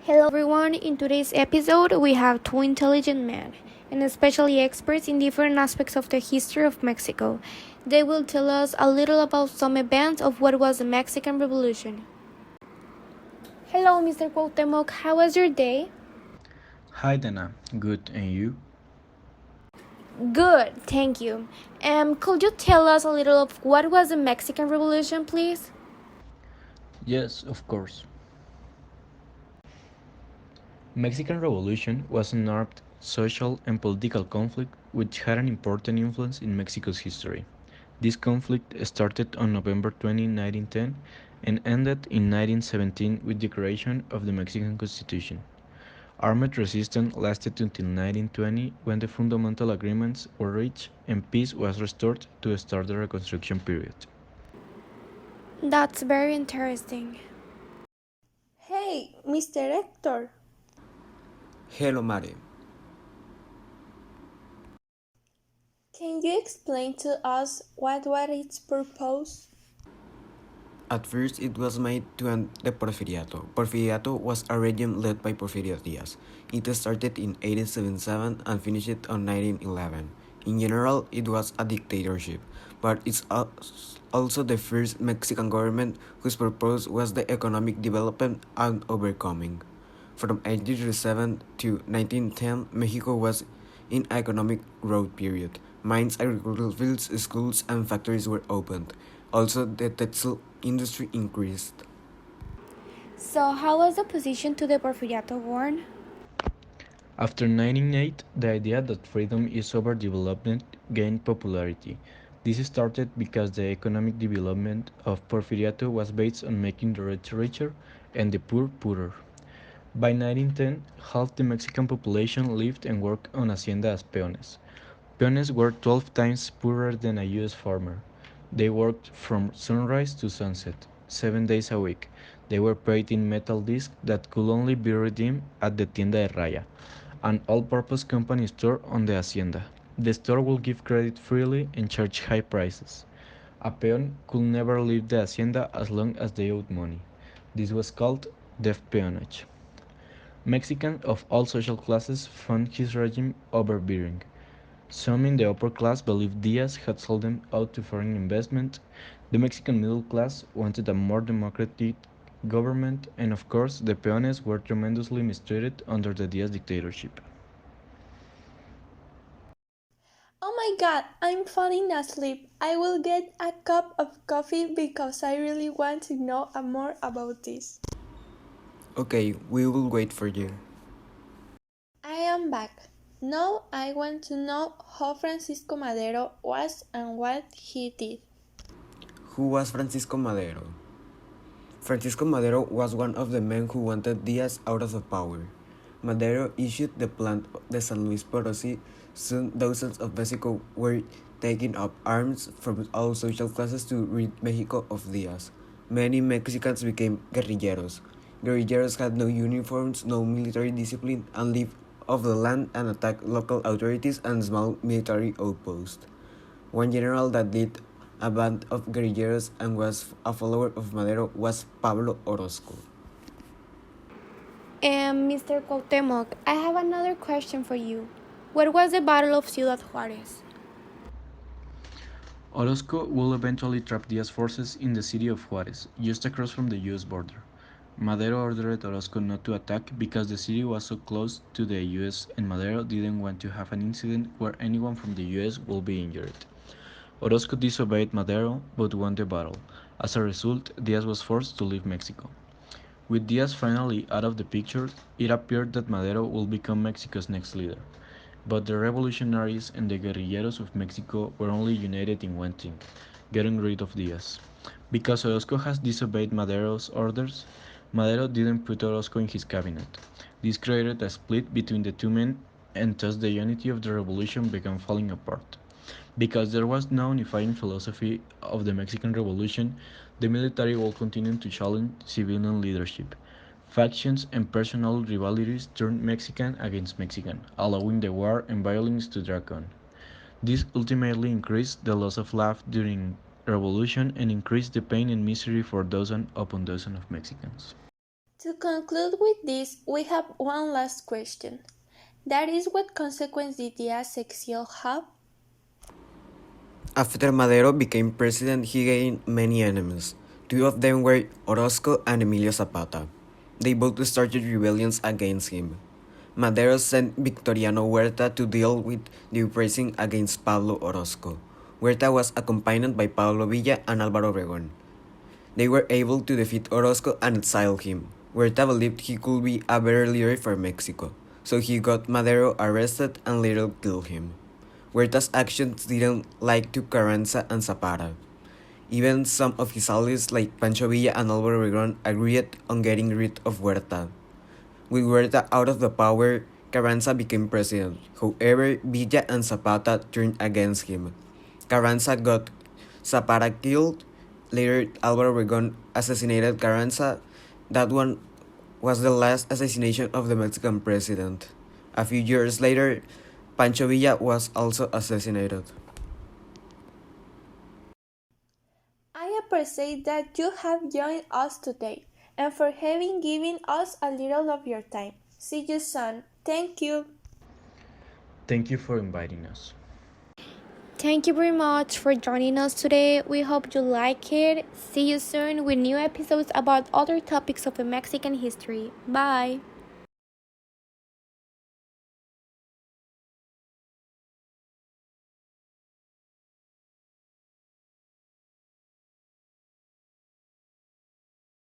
Hello everyone, in today's episode we have two intelligent men, and especially experts in different aspects of the history of Mexico. They will tell us a little about some events of what was the Mexican Revolution. Hello Mr. Cuauhtemoc, how was your day? Hi Dana, good, and you? Good, thank you. Could you tell us a little of what was the Mexican Revolution, please? Yes, of course. Mexican Revolution was an armed social and political conflict which had an important influence in Mexico's history. This conflict started on November 20, 1910 and ended in 1917 with the creation of the Mexican Constitution. Armed resistance lasted until 1920 when the fundamental agreements were reached and peace was restored to start the Reconstruction period. That's very interesting. Hey, Mr. Hector, Hello, Mare. can you explain to us what was its purpose? At first, it was made to end the Porfiriato. Porfiriato was a regime led by Porfirio Diaz. It started in 1877 and finished on 1911. In general, it was a dictatorship, but it's also the first Mexican government whose purpose was the economic development and overcoming. From 1837 to 1910, Mexico was in economic growth period. Mines, agricultural fields, schools, and factories were opened. Also, the textile industry increased. So, how was the opposition to the Porfiriato born? After 1908, the idea that freedom is overdevelopment gained popularity. This started because the economic development of Porfiriato was based on making the rich richer and the poor poorer. By 1910, half the Mexican population lived and worked on hacienda as peones. Peones were 12 times poorer than a U.S. farmer. They worked from sunrise to sunset, 7 days a week. They were paid in metal discs that could only be redeemed at the Tienda de Raya, an all-purpose company store on the hacienda. The store would give credit freely and charge high prices. A peon could never leave the hacienda as long as they owed money. This was called deaf peonage. Mexicans of all social classes found his regime overbearing. Some in the upper class believed Diaz had sold them out to foreign investment. The Mexican middle class wanted a more democratic government, and of course, the peones were tremendously mistreated under the Diaz dictatorship. Oh my god, I'm falling asleep. I will get a cup of coffee because I really want to know more about this. Okay, we will wait for you. I am back. Now I want to know how Francisco Madero was and what he did. Who was Francisco Madero? Francisco Madero was one of the men who wanted Diaz out of the power. Madero issued the plan de San Luis Potosí. Soon, thousands of Mexico were taking up arms from all social classes to rid Mexico of Diaz. Many Mexicans became guerrilleros. Guerrilleros had no uniforms, no military discipline, and lived off the land and attacked local authorities and small military outposts. One general that did a band of guerrilleros and was a follower of Madero was Pablo Orozco. Mr. Cuauhtemoc, I have another question for you. What was the Battle of Ciudad Juarez? Orozco will eventually trap Diaz forces in the city of Juarez, just across from the US border. Madero ordered Orozco not to attack because the city was so close to the US and Madero didn't want to have an incident where anyone from the US will be injured. Orozco disobeyed Madero but won the battle. As a result, Diaz was forced to leave Mexico. With Diaz finally out of the picture, it appeared that Madero would become Mexico's next leader. But the revolutionaries and the guerrilleros of Mexico were only united in one thing: getting rid of Diaz. Because Orozco has disobeyed Madero's orders, Madero didn't put Orozco in his cabinet. This created a split between the two men, and thus the unity of the revolution began falling apart. Because there was no unifying philosophy of the Mexican Revolution, the military will continue to challenge civilian leadership. Factions and personal rivalries turned Mexican against Mexican, allowing the war and violence to drag on. This ultimately increased the loss of life during the revolution and increased the pain and misery for dozens upon dozens of Mexicans. To conclude with this, we have one last question. That is, what consequence did Diaz's exile have? After Madero became president, he gained many enemies. Two of them were Orozco and Emilio Zapata. They both started rebellions against him. Madero sent Victoriano Huerta to deal with the uprising against Pablo Orozco. Huerta was accompanied by Pablo Villa and Álvaro Obregón. They were able to defeat Orozco and exile him. Huerta believed he could be a better leader for Mexico, so he got Madero arrested and later killed him. Huerta's actions didn't like to Carranza and Zapata. Even some of his allies like Pancho Villa and Álvaro Obregón agreed on getting rid of Huerta. With Huerta out of the power, Carranza became president. However, Villa and Zapata turned against him. Carranza got Zapata killed. Later, Álvaro Obregón assassinated Carranza. That one was the last assassination of the Mexican president. A few years later, Pancho Villa was also assassinated. I appreciate that you have joined us today and for having given us a little of your time. See you soon. Thank you. Thank you for inviting us. Thank you very much for joining us today. We hope you like it. See you soon with new episodes about other topics of the Mexican history. Bye.